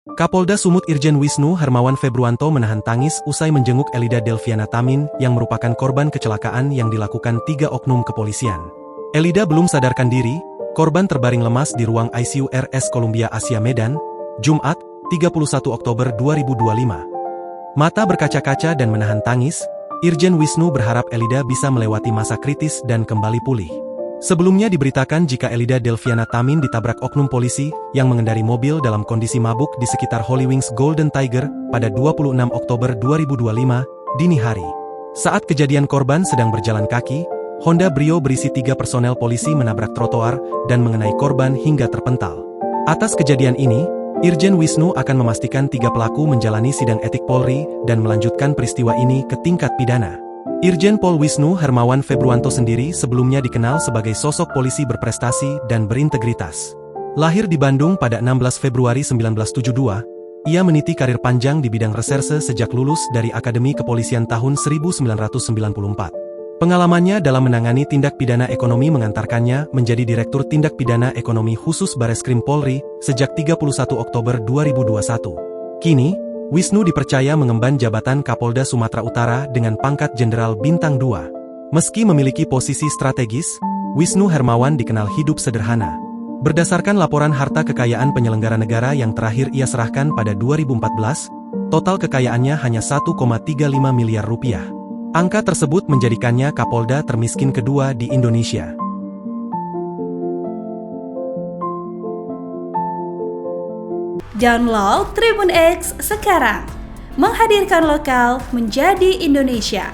Kapolda Sumut Irjen Wisnu Hermawan Februanto menahan tangis usai menjenguk Elida Delviana Tamin yang merupakan korban kecelakaan yang dilakukan 3 oknum kepolisian. Elida belum sadarkan diri, korban terbaring lemas di ruang ICU RS Columbia Asia Medan, Jumat, 31 Oktober 2025. Mata berkaca-kaca dan menahan tangis, Irjen Wisnu berharap Elida bisa melewati masa kritis dan kembali pulih. Sebelumnya diberitakan jika Elida Delviana Tamin ditabrak oknum polisi yang mengendari mobil dalam kondisi mabuk di sekitar Holy Wings Golden Tiger pada 26 Oktober 2025, dini hari. Saat kejadian korban sedang berjalan kaki, Honda Brio berisi 3 personel polisi menabrak trotoar dan mengenai korban hingga terpental. Atas kejadian ini, Irjen Wisnu akan memastikan 3 pelaku menjalani sidang etik Polri dan melanjutkan peristiwa ini ke tingkat pidana. Irjen Pol Wisnu Hermawan Februanto sendiri sebelumnya dikenal sebagai sosok polisi berprestasi dan berintegritas. Lahir di Bandung pada 16 Februari 1972, ia meniti karir panjang di bidang reserse sejak lulus dari Akademi Kepolisian tahun 1994. Pengalamannya dalam menangani tindak pidana ekonomi mengantarkannya menjadi Direktur Tindak Pidana Ekonomi Khusus Bareskrim Polri sejak 31 Oktober 2021. Kini, Wisnu dipercaya mengemban jabatan Kapolda Sumatera Utara dengan pangkat Jenderal Bintang 2. Meski memiliki posisi strategis, Wisnu Hermawan dikenal hidup sederhana. Berdasarkan laporan harta kekayaan penyelenggara negara yang terakhir ia serahkan pada 2014, total kekayaannya hanya 1,35 miliar rupiah. Angka tersebut menjadikannya Kapolda termiskin kedua di Indonesia. Download Tribun X sekarang, menghadirkan lokal menjadi Indonesia.